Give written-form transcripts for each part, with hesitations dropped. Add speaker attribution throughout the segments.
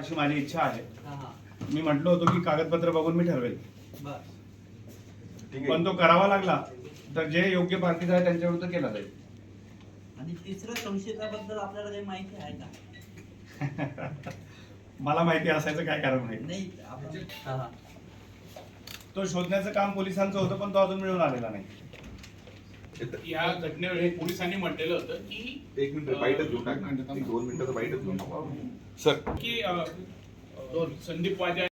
Speaker 1: अशी माझी इच्छा आहे.
Speaker 2: हा हा
Speaker 1: मी म्हटलो होतो की कागदपत्र बघून मी ठरवेल,
Speaker 2: बर.
Speaker 1: पण तो करावा लागला तर जे योग्य पार्टीज आहे त्यांच्या विरुद्ध केला जाईल.
Speaker 2: आणि तिसऱ्या संशयिताबद्दल आपल्याला काही माहिती आहे का?
Speaker 1: मला माहिती असायचं काय कारण नाही.
Speaker 2: नाही आपण हा हा
Speaker 1: तो शोधण्याचं काम पोलिसांचं होतं, पण तो अजून मिळून आलेला नाही.
Speaker 3: या घटनेवेळी पोलिसांनी म्हटलेलं होतं की
Speaker 4: एक मिनिट बाईटच घेऊन टाक ना. 2 मिनिटाचं बाईटच घेऊन टाक सर.
Speaker 3: की संदीप वाजे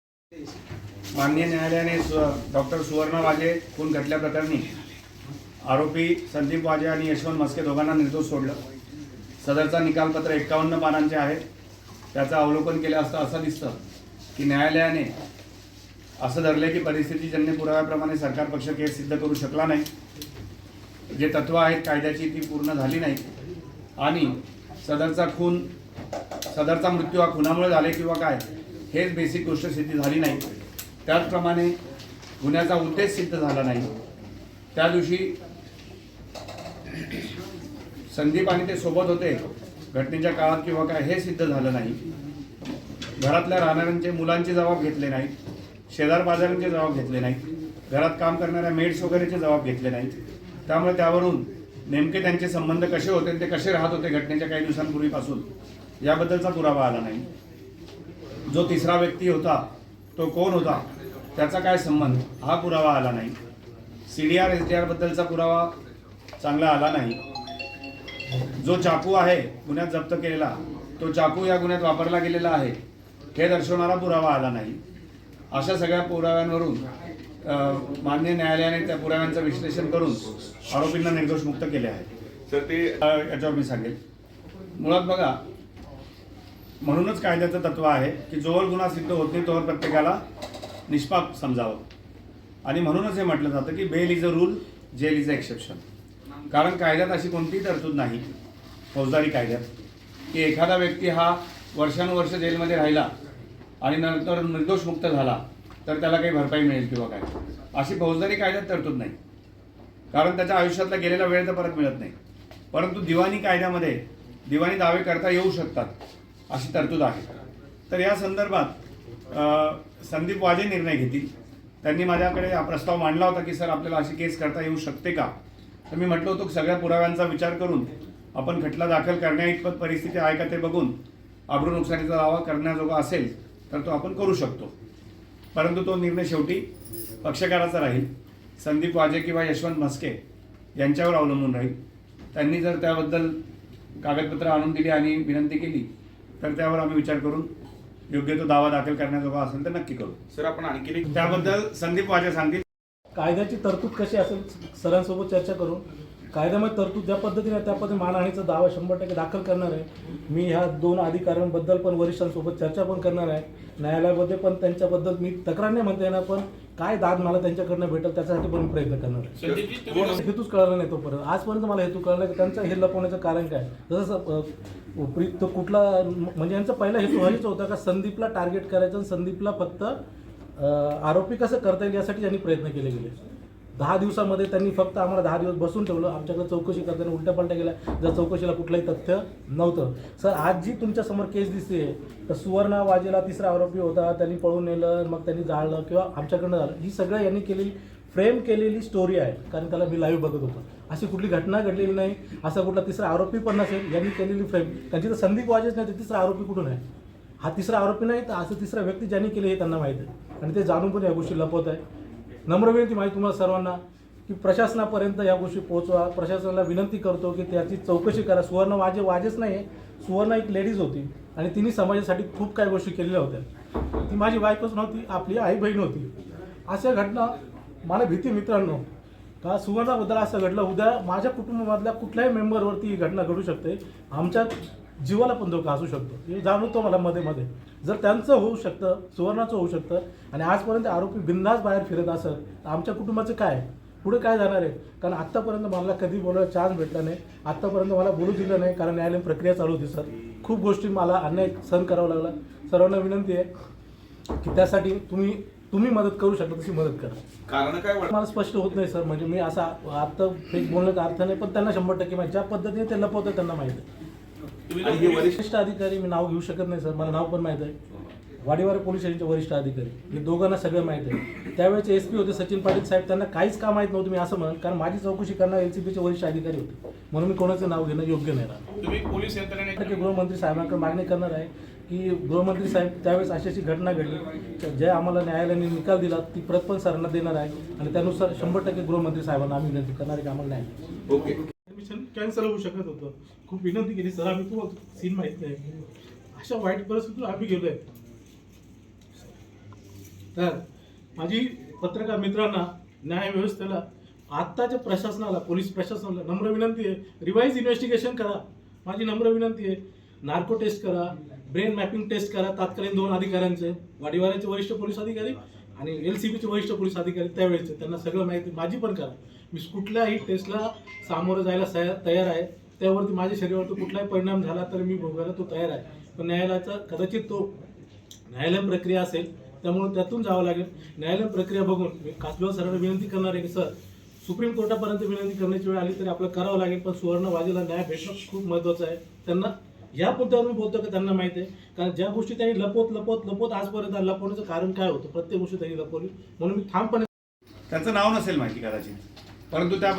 Speaker 1: माननीय न्यायालयाने डॉक्टर सुवर्णा वाजे खून खटल्या प्रकरणी आरोपी संदीप वाजे आणि यशवंत मस्के दोघांना निर्दोष सोडलं. सदरचा निकालपत्र 51 पानांचे आहे. त्याचं अवलोकन केलं असता असं दिसतं की न्यायालयाने असं धरले की परिस्थितीजन्य पुराव्याप्रमाणे सरकार पक्ष केस सिद्ध करू शकला नाही. जे तत्व आहेत कायद्याची ती पूर्ण झाली नाही आणि सदरचा मृत्यू हा खुनामुळे झाले किंवा काय हेच बेसिक गोष्ट सिद्ध झाली नाही. त्याचप्रमाणे गुन्ह्याचा उद्देश सिद्ध झाला नाही. त्या दिवशी संदीप आणि ते सोबत होते घटनेच्या काळात किंवा काय हे सिद्ध झालं नाही. घरातल्या राहणाऱ्यांचे मुलांचे जबाब घेतले नाहीत, शेजार बाजारांचे जबाब घेतले नाहीत, घरात काम करणाऱ्या मेड्स वगैरेचे जबाब घेतले नाहीत. त्यामुळे त्यावरून नेमके त्यांचे संबंध कसे होते, ते कसे राहत होते घटनेच्या काही दिवसांपूर्वीपासून याबद्दलचा पुरावा आला नाही. जो तिसरा व्यक्ती होता तो कोण होता, त्याचा काय संबंध हा पुरावा आला नाही. CDR SDR बद्दलचा पुरावा चांगला आला नाही. जो चाकू आहे गुन्ह्यात जप्त केलेला, तो चाकू या गुन्ह्यात वापरला गेलेला आहे हे दर्शवणारा पुरावा आला नाही. अशा सगळ्या पुराव्यांवरून माननीय न्यायालयाने त्या पुराव्यांचं विश्लेषण करून आरोपींना निर्दोष मुक्त केले आहे.
Speaker 4: सर ते
Speaker 1: याच्यावर मी सांगेल. मुळात बघा, म्हणूनच कायद्याचं तत्व आहे की जोवर गुन्हा सिद्ध होत नाही तोवर प्रत्येकाला निष्पाप समजावं. आणि म्हणूनच हे म्हटलं जातं की bail is a rule, jail is a exception. कारण कायद्यात अशी कोणतीही तरतूद नाही फौजदारी कायद्यात की एखादा व्यक्ती हा वर्षानुवर्ष जेलमध्ये राहिला आणि नंतर निर्दोष मुक्त झाला तर त्याला काही भरपाई मिळेल किंवा काय, अशी फौजदारी कायद्यात तरतूद नाही. कारण त्याच्या आयुष्यातला गेलेला वेळ तर परत मिळत नाही. परंतु दिवाणी कायद्यामध्ये दिवाणी दावे करता येऊ शकतात अशी तरतूद आहे. तर या संदर्भात संदीप वाजे निर्णय घेतील. त्यांनी माझ्याकडे हा प्रस्ताव मांडला होता की सर आपल्याला अशी केस करता येऊ शकते का. तर मी म्हटलं होतं की सगळ्या पुराव्यांचा विचार करून आपण खटला दाखल करण्या इतपत परिस्थिती आहे का ते बघून अब्रू नुकसानीचा दावा करण्याजोगा असेल तर तो आपण करू शकतो. परंतु तो निर्णय शेवटी पक्षकाराचा राहील. संदीप वाजे किंवा यशवंत मस्के यांच्यावर अवलंबून राहील. त्यांनी जर त्याबद्दल कागदपत्र आणून दिली आणि विनंती केली तर त्यावर आम्ही विचार करून योग्य तो दावा दाखल करण्याजोगा असेल तर नक्की करू.
Speaker 4: सर आपण आणखी एक
Speaker 1: त्याबद्दल संदीप वाजे सांगतील.
Speaker 5: कायद्याची तरतूद कशी असेल सरांसोबत चर्चा करून कायद्यामध्ये तरतूद ज्या पद्धतीने त्या पद्धतीने मानहानीचा दावा 100% दाखल करणार आहे. मी ह्या 2 अधिकाऱ्यांबद्दल पण वरिष्ठांसोबत चर्चा पण करणार आहे. न्यायालयामध्ये पण त्यांच्याबद्दल मी तक्रार नाही म्हणता येणार, पण काय दाद मला त्यांच्याकडनं भेटेल त्याच्यासाठी पण प्रयत्न करणार आहे.
Speaker 3: संदीपजी तुम्ही
Speaker 5: हेतूच कळला नाही तोपर्यंत. आजपर्यंत मला हेतू कळला की त्यांचं हे लपवण्याचं कारण काय. जसं तो कुठला म्हणजे यांचा पहिला हेतू हेच होता का संदीपला टार्गेट करायचं आणि संदीपला फक्त आरोपी कसं करता येईल यासाठी त्यांनी प्रयत्न केले गेले. 10 दिवसामध्ये त्यांनी फक्त आम्हाला 10 दिवस बसून ठेवलं. आमच्याकडे चौकशी करताना उलट्यापालट्या केल्या जर चौकशीला कुठलंही तथ्य नव्हतं. सर आज जी तुमच्यासमोर केस दिसते तर सुवर्णा वाजेला तिसरा आरोपी होता, त्यांनी पळून नेलं, मग त्यांनी जाळलं किंवा आमच्याकडनं झालं, ही सगळं यांनी केलेली फ्रेम केलेली स्टोरी आहे. कारण त्याला मी लाईव्ह बघत होतो. अशी कुठली घटना घडलेली नाही, असा कुठला तिसरा आरोपी पण नसेल. यांनी केलेली फ्रेम, त्यांची तर संदीप वाजेच नाही तर तिसरा आरोपी कुठून आहे. हा तिसरा आरोपी नाही तर असं तिसरा व्यक्ती ज्यांनी केले हे त्यांना माहीत आहे आणि ते जाणून पण या गोष्टी लपवत आहे. नम्र विनंती माहिती तुम्हाला सर्वांना की प्रशासनापर्यंत या गोष्टी पोहोचवा. प्रशासनाला विनंती करतो की त्याची चौकशी करा. सुवर्ण वाजेच नाही आहे, सुवर्ण एक लेडीज होती आणि तिने समाजासाठी खूप काही गोष्टी केलेल्या होत्या. ती माझी बायकोच नव्हती, आपली आई बहीण होती. अशा घटना मला भीती मित्रांनो का सुवर्णाबद्दल असं घडलं, उद्या माझ्या कुटुंबामधल्या कुठल्याही मेंबरवरती ही घटना घडू शकते. आमच्या जीवाला पण धोका असू शकतो हे जाणवतो मला मध्ये. जर त्यांचं होऊ शकतं, सुवर्णाचं होऊ शकतं आणि आजपर्यंत आरोपी बिंदास बाहेर फिरत असत तर आमच्या कुटुंबाचं काय पुढे काय जाणार आहे. कारण आत्तापर्यंत मला कधी बोलायला चान्स भेटला नाही, आत्तापर्यंत मला बोलू दिलं नाही कारण न्यायालयीन प्रक्रिया चालू होती. सर खूप गोष्टी मला अन्याय सहन करावा लागला. सर्वांना विनंती आहे की त्यासाठी तुम्ही मदत करू शकता तशी मदत करा.
Speaker 4: कारण काय
Speaker 5: मला स्पष्ट होत नाही सर, म्हणजे मी असा आत्ता फेक बोलण्याचा अर्थ नाही, पण त्यांना 100% माहिती. ज्या पद्धतीने ते लपवतं त्यांना माहिती आहे.
Speaker 4: आणि हे वरिष्ठ
Speaker 5: वरिष्ठ अधिकारी मी नाव घेऊ शकत नाही सर, मला नाव पण माहीत आहे. वाडीवारे पोलीस स्टेशनचे वरिष्ठ अधिकारी हे दोघांना सगळं माहीत आहे. त्यावेळेचे एस पी होते सचिन पाटील साहेब, त्यांना काहीच काम माहीत नव्हतं मी असं म्हणत, कारण माझी चौकशी करणार LCBचे वरिष्ठ अधिकारी होते, म्हणून मी कोणाचं नाव घेणं योग्य नाही राहणार.
Speaker 3: तुम्ही पोलीस यंत्रणेने
Speaker 5: गृहमंत्री साहेबांकडे मागणी करणार आहे की गृहमंत्री साहेब त्यावेळेस अशी घटना घडली जे आम्हाला न्यायालयाने निकाल दिला ती प्रत पण सरांना देणार आहे आणि त्यानुसार 100% गृहमंत्री साहेबांना आम्ही विनंती करणार आहे की आम्हाला न्याय
Speaker 4: ओके.
Speaker 5: ॲडमिशन कॅन्सल होऊ शकत होतं. खूप विनंती केली सर, आम्ही तुम्हाला सीन माहीत नाही, अशा वाईट परिस्थितीतून आम्ही गेलो आहे. तर माझी पत्रकार मित्रांना, न्याय व्यवस्थेला, आत्ताच्या प्रशासनाला, पोलीस प्रशासनाला नम्र विनंती आहे, रिवाईज इन्व्हेस्टिगेशन करा. माझी नम्र विनंती आहे, नार्को टेस्ट करा, ब्रेन मॅपिंग टेस्ट करा तात्कालीन 2 अधिकाऱ्यांचे, वाडीवाऱ्याचे वरिष्ठ पोलीस अधिकारी आणि LCBचे वरिष्ठ पोलीस अधिकारी त्यावेळेचे, त्यांना सगळं माहिती माझी पण करा. मी कुठल्याही टेस्टला सामोरं जायला तयार आहे. त्यावरती माझ्या शरीरावरती कुठलाही परिणाम झाला तर मी भोगायला तो तयार आहे. पण न्यायालयाचा कदाचित तो न्यायालयीन प्रक्रिया असेल, त्यामुळे त्यातून जावं लागेल. न्यायालयीन प्रक्रिया बघून मी कासगाव सरांना विनंती करणार आहे की सर, सुप्रीम कोर्टापर्यंत विनंती करण्याची वेळ आली तरी आपलं करावं लागेल, पण सुवर्णवादीला न्याय भेटणं खूप महत्त्वाचं आहे. त्यांना या मुद्द्यावर मी बोलतो की त्यांना माहिती आहे, कारण ज्या गोष्टी त्यांनी लपवत आजपर्यंत लपवण्याचं कारण काय होतं, प्रत्येक गोष्ट त्यांनी लपवली, म्हणून मी ठामपणे
Speaker 1: त्यांचं नाव नसेल माहिती कदाचित, परंतु त्या